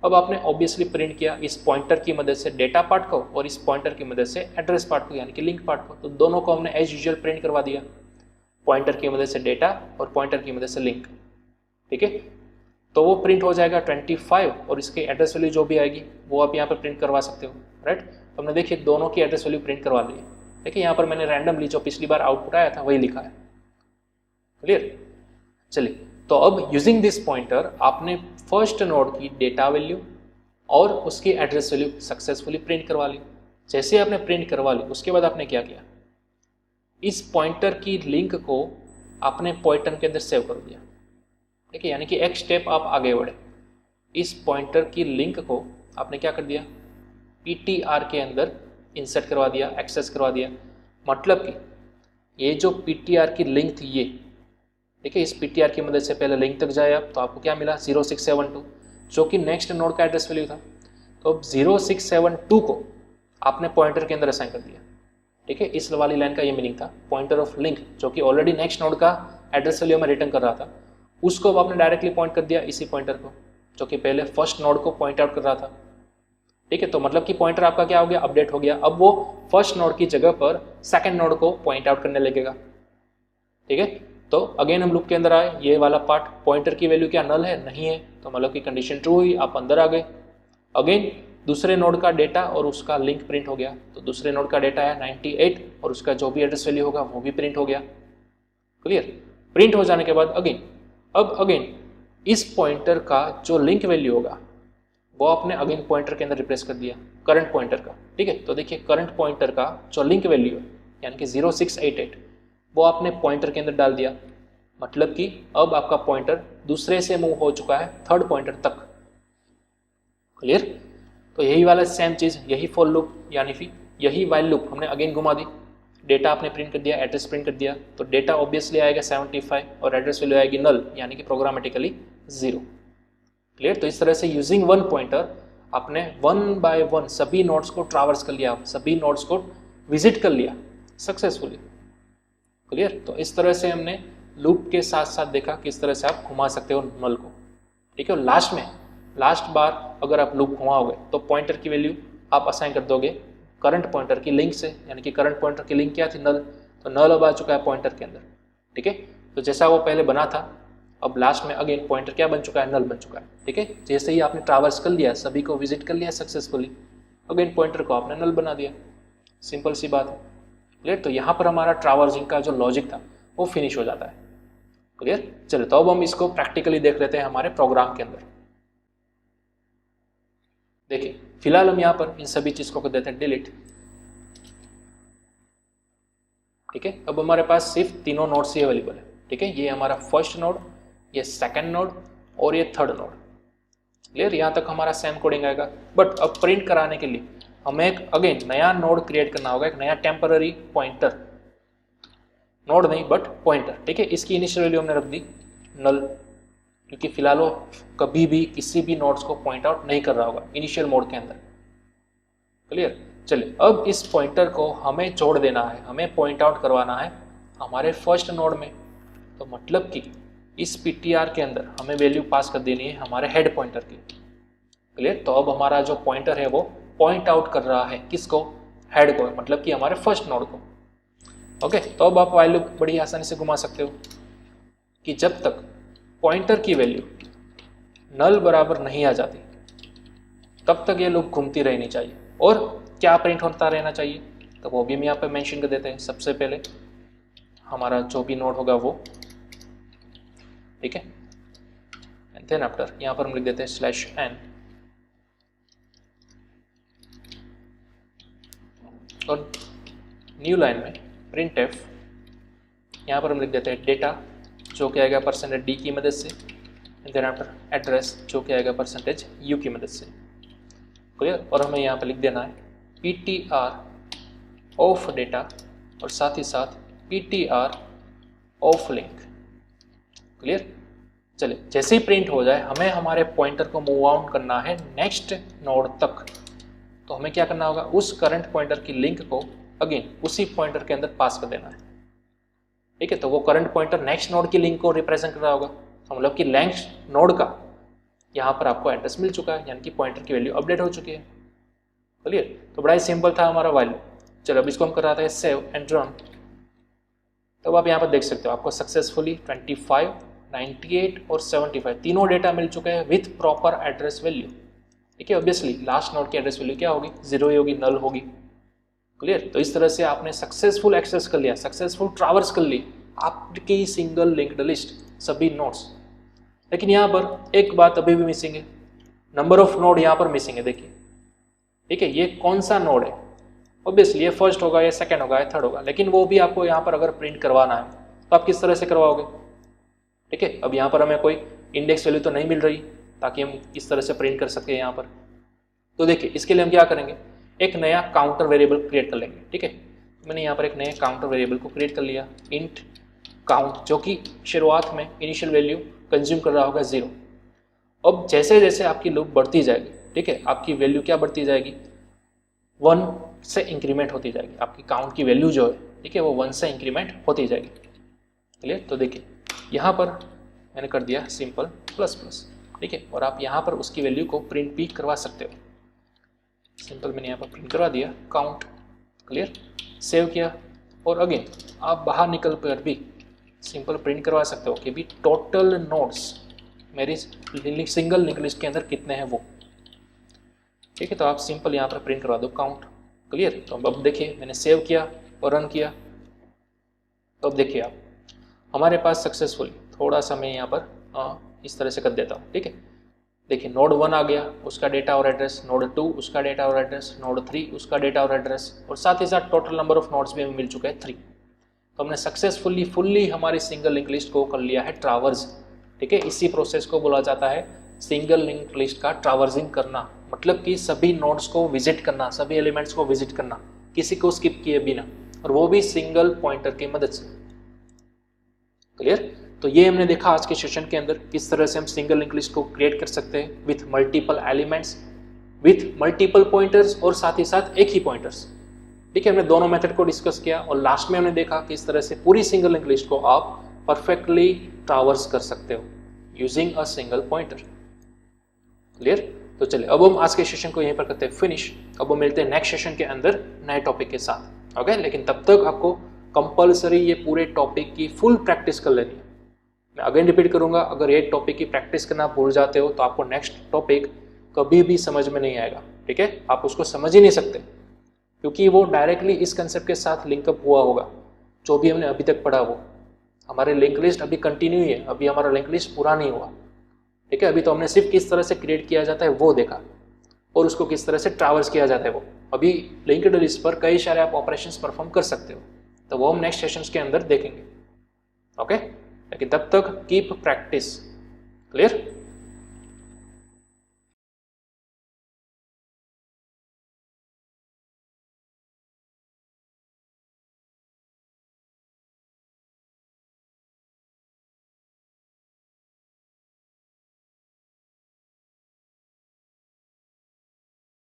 Speaker 1: अब आपने ऑब्वियसली प्रिंट किया इस पॉइंटर की मदद से डेटा पार्ट को और इस पॉइंटर की मदद से एड्रेस पार्ट को, यानी कि लिंक पार्ट को। तो दोनों को हमने एज यूजुअल प्रिंट करवा दिया, पॉइंटर की मदद से डेटा और पॉइंटर की मदद से लिंक, ठीक है। तो वो प्रिंट हो जाएगा 25 और इसके एड्रेस वैल्यू जो भी आएगी वो आप यहाँ पर प्रिंट करवा सकते हो, राइट। तो हमने देखिए दोनों की एड्रेस वैल्यू प्रिंट करवा ली। देखिए यहाँ पर मैंने रैंडमली जो पिछली बार आउटपुट आया था वही लिखा है। क्लियर? चलिए तो अब यूजिंग दिस पॉइंटर आपने फर्स्ट नोड की डेटा वैल्यू और उसकी एड्रेस वैल्यू सक्सेसफुली प्रिंट करवा ली। जैसे आपने प्रिंट करवा ली उसके बाद आपने क्या किया, इस पॉइंटर की लिंक को आपने पॉइंटर के अंदर सेव कर दिया, ठीक है। यानी कि एक स्टेप आप आगे बढ़े, इस पॉइंटर की लिंक को आपने क्या कर दिया, PTR के अंदर इंसर्ट करवा दिया, एक्सेस करवा दिया। मतलब कि ये जो PTR की लिंक थी ये, देखिए इस PTR की मदद से पहले लिंक तक जाए आप, तो आपको क्या मिला 0672, जो कि नेक्स्ट नोड का एड्रेस वैल्यू था। तो अब 0672 को आपने पॉइंटर के अंदर असाइन कर दिया, ठीक है। इस वाली लाइन का ये मीनिंग था, पॉइंटर ऑफ लिंक जो कि ऑलरेडी नेक्स्ट नोड का एड्रेस वैल्यू में रिटर्न कर रहा था, उसको अब आपने डायरेक्टली पॉइंट कर दिया इसी पॉइंटर को जो कि पहले फर्स्ट नोड को पॉइंट आउट कर रहा था, ठीक है। तो मतलब कि पॉइंटर आपका क्या हो गया, अपडेट हो गया। अब वो फर्स्ट नोड की जगह पर सेकंड नोड को पॉइंट आउट करने लगेगा, ठीक है। तो अगेन हम लूप के अंदर आए, ये वाला पार्ट पॉइंटर की वैल्यू क्या नल है, नहीं है, तो मतलब कि कंडीशन ट्रू हुई, आप अंदर आ गए। अगेन दूसरे नोड का डेटा और उसका लिंक प्रिंट हो गया, तो दूसरे नोड का डेटा है 98 और उसका जो भी एड्रेस वैल्यू होगा वो भी प्रिंट हो गया। क्लियर। प्रिंट हो जाने के बाद अगेन इस पॉइंटर का जो लिंक वैल्यू होगा वो आपने अगेन पॉइंटर के अंदर रिप्लेस कर दिया, करंट पॉइंटर का, ठीक है। तो देखिए करंट पॉइंटर का जो लिंक वैल्यू है यानी कि 0688 वो आपने पॉइंटर के अंदर डाल दिया, मतलब कि अब आपका पॉइंटर दूसरे से मूव हो चुका है थर्ड पॉइंटर तक। क्लियर। तो यही वाला सेम चीज़, यही फॉर लूप यानी फिर यही वाइल लूप हमने अगेन घुमा दी, डेटा आपने प्रिंट कर दिया, एड्रेस प्रिंट कर दिया, तो डेटा ऑब्वियसली आएगा 75 और एड्रेस वैल्यू आएगी नल यानी कि प्रोग्रामेटिकली 0। क्लियर। तो इस तरह से यूजिंग वन पॉइंटर आपने वन बाय वन सभी नोड्स को ट्रैवर्स कर लिया, सभी नोड्स को विजिट कर लिया सक्सेसफुली। क्लियर। तो इस तरह से हमने लूप के साथ साथ देखा किस तरह से आप घुमा सकते हो नल को, ठीक है। और लास्ट बार अगर आप लूप घुमाओगे तो पॉइंटर की वैल्यू आप असाइन कर दोगे करंट पॉइंटर की लिंक से, यानी कि करंट पॉइंटर की लिंक क्या थी, नल, तो नल अब आ चुका है पॉइंटर के अंदर, ठीक है। तो जैसा वो पहले बना था अब लास्ट में अगेन पॉइंटर क्या बन चुका है, नल बन चुका है, ठीक है। जैसे ही आपने ट्रैवर्स कर लिया, सभी को विजिट कर लिया सक्सेसफुली, अगेन पॉइंटर को आपने नल बना दिया, सिंपल सी बात है। क्लियर। तो यहाँ पर हमारा ट्रैवर्सिंग का जो लॉजिक था वो फिनिश हो जाता है। क्लियर। चलिए तो अब हम इसको प्रैक्टिकली देख लेते हैं हमारे प्रोग्राम के अंदर। देखिए फिलहाल हम यहाँ पर इन सभी चीज को कर देते हैं डिलीट, ठीक है। अब हमारे पास सिर्फ तीनों नोड्स ही अवेलेबल है, ठीक है। ये हमारा फर्स्ट नोड, ये सेकंड नोड और ये थर्ड नोड। क्लियर। यहाँ तक हमारा सेम कोडिंग आएगा, बट अब प्रिंट कराने के लिए हमें एक अगेन नया नोड क्रिएट करना होगा, एक नया टेम्पररी पॉइंटर, नोड नहीं बट पॉइंटर, ठीक है। इसकी इनिशियल वैल्यू हमने रख दी नल, क्योंकि फिलहाल वो कभी भी किसी भी नोड्स को पॉइंट आउट नहीं कर रहा होगा इनिशियल मोड के अंदर। क्लियर। चलिए अब इस पॉइंटर को हमें जोड़ देना है, हमें पॉइंट आउट करवाना है हमारे फर्स्ट नोड में, तो मतलब कि इस पीटीआर के अंदर हमें वैल्यू पास कर देनी है हमारे हेड पॉइंटर की। क्लियर। तो अब हमारा जो पॉइंटर है वो पॉइंट आउट कर रहा है किसको, हेड को, मतलब कि हमारे फर्स्ट नोड को। ओके। तो अब आप वाइल लूप बड़ी आसानी से घुमा सकते हो कि जब तक पॉइंटर की वैल्यू नल बराबर नहीं आ जाती तब तक ये लूप घूमती रहनी चाहिए। और क्या प्रिंट होता रहना चाहिए, तो वो भी हम यहाँ पे मेंशन कर देते हैं। सबसे पहले हमारा जो भी नोड होगा वो, ठीक है, एंड देन आफ्टर यहाँ पर हम लिख देते हैं /n, और न्यू लाइन में printf, यहाँ पर हम लिख देते हैं डेटा जो कि आएगा %d की मदद से, एंड देन आफ्टर एड्रेस जो कि आएगा %u की मदद से। क्लियर। और हमें यहाँ पे लिख देना है ptr ऑफ डेटा और साथ ही साथ ptr ऑफ लिंक। क्लियर। चलिए जैसे ही प्रिंट हो जाए हमें हमारे पॉइंटर को मूव आउट करना है नेक्स्ट नोड तक, तो हमें क्या करना होगा, उस करंट पॉइंटर की लिंक को अगेन उसी पॉइंटर के अंदर पास कर देना है, ठीक है। तो वो करंट पॉइंटर नेक्स्ट नोड की लिंक को रिप्रेजेंट कर रहा होगा, तो मतलब कि नेक्स्ट नोड का यहाँ पर आपको एड्रेस मिल चुका है, यानी कि पॉइंटर की वैल्यू अपडेट हो चुकी है। क्लियर। तो बड़ा ही सिंपल था हमारा वाइल। चलो अब इसको हम कर रहा था सेव एंड रन। तो आप यहाँ पर देख सकते हो आपको सक्सेसफुली 25, 98 और 75 तीनों डेटा मिल चुके हैं विथ प्रॉपर एड्रेस वैल्यू, ठीक है। ऑब्वियसली लास्ट नोड की एड्रेस वैल्यू क्या होगी, 0 ही होगी, नल होगी। क्लियर। तो इस तरह से आपने सक्सेसफुल एक्सेस कर लिया, सक्सेसफुल ट्रैवर्स कर ली आपकी सिंगल लिंक्ड लिस्ट सभी नोड्स। लेकिन यहाँ पर एक बात अभी भी मिसिंग है, नंबर ऑफ नोड यहाँ पर मिसिंग है। देखिए, ठीक है, ये कौन सा नोड है, ऑब्वियसली ये फर्स्ट होगा, ये सेकंड होगा, ये थर्ड होगा, लेकिन वो भी आपको यहाँ पर अगर प्रिंट करवाना है तो आप किस तरह से करवाओगे, ठीक है। अब यहाँ पर हमें कोई इंडेक्स वैल्यू तो नहीं मिल रही ताकि हम इस तरह से प्रिंट कर सके यहाँ पर। तो देखिए इसके लिए हम क्या करेंगे, एक नया काउंटर वेरिएबल क्रिएट कर लेंगे, ठीक है। मैंने यहाँ पर एक नया काउंटर वेरिएबल को क्रिएट कर लिया, इंट काउंट, जो कि शुरुआत में इनिशियल वैल्यू कंज्यूम कर रहा होगा 0, अब जैसे जैसे आपकी लूप बढ़ती जाएगी, ठीक है, आपकी वैल्यू क्या बढ़ती जाएगी, 1 से इंक्रीमेंट होती जाएगी, आपकी काउंट की वैल्यू जो है, ठीक है, वो 1 से इंक्रीमेंट होती जाएगी। क्लियर? तो देखिए यहाँ पर मैंने कर दिया सिंपल प्लस प्लस, ठीक है, और आप यहाँ पर उसकी वैल्यू को प्रिंट भी करवा सकते हो। सिंपल मैंने यहाँ पर प्रिंट करवा दिया काउंट। क्लियर? सेव किया और अगेन आप बाहर निकल कर भी सिंपल प्रिंट करवा सकते हो कि भी टोटल नोड्स मेरी सिंगल लिंक लिस्ट के अंदर कितने हैं वो, ठीक है। तो आप सिंपल यहाँ पर प्रिंट करवा दो काउंट। क्लियर? तो अब देखिए मैंने सेव किया और रन किया, तो अब देखिए आप हमारे पास सक्सेसफुली, थोड़ा सा मैं यहाँ पर इस तरह से कर देता हूँ, ठीक है। देखिए नोड 1 आ गया, उसका डेटा और एड्रेस, नोड 2 उसका डेटा और एड्रेस, नोड 3 उसका डेटा और एड्रेस, और साथ ही साथ टोटल नंबर ऑफ नोड्स भी हमें मिल चुका है 3। तो हमने सक्सेसफुली फुल्ली हमारी सिंगल लिंक लिस्ट को कर लिया है ट्रावर्स, ठीक है। इसी प्रोसेस को बोला जाता है सिंगल लिंक लिस्ट का ट्रावर्सिंग करना, मतलब कि सभी नोड्स को विजिट करना, सभी एलिमेंट्स को विजिट करना, किसी को स्किप किए बिना, और वो भी सिंगल पॉइंटर की मदद से। क्लियर? तो ये हमने देखा आज के सेशन के अंदर किस तरह से हम सिंगल लिंक लिस्ट को क्रिएट कर सकते हैं with multiple elements, with multiple pointers और साथ ही साथ एक ही पॉइंटर्स, ठीक है। हमने दोनों मेथड को डिस्कस किया और लास्ट में हमने देखा किस तरह से पूरी सिंगल लिंक लिस्ट को आप परफेक्टली ट्रावर्स कर सकते हो using a single pointer. Clear? तो चलिए अब हम आज के सेशन को यहीं पर करते हैं फिनिश। अब हम मिलते हैं नेक्स्ट सेशन के अंदर नए टॉपिक के साथ, ओके। लेकिन तब तक आपको कंपलसरी ये पूरे टॉपिक की फुल प्रैक्टिस कर लेनी है। मैं अगेन रिपीट करूंगा, अगर ये टॉपिक की प्रैक्टिस करना भूल जाते हो तो आपको नेक्स्ट टॉपिक कभी भी समझ में नहीं आएगा, ठीक है। आप उसको समझ ही नहीं सकते क्योंकि वो डायरेक्टली इस कंसेप्ट के साथ लिंकअप हुआ होगा। जो भी हमने अभी तक पढ़ा वो हमारे लिंक लिस्ट अभी कंटिन्यू है, अभी हमारा लिंक लिस्ट पूरा नहीं हुआ, ठीक है। अभी तो हमने सिर्फ किस तरह से क्रिएट किया जाता है वो देखा और उसको किस तरह से ट्रावर्स किया जाता है वो। अभी लिंक्ड लिस्ट पर कई सारे आप ऑपरेशंस परफॉर्म कर सकते हो, तो वो हम नेक्स्ट सेशंस के अंदर देखेंगे, ओके। लेकिन तब तक कीप प्रैक्टिस। क्लियर?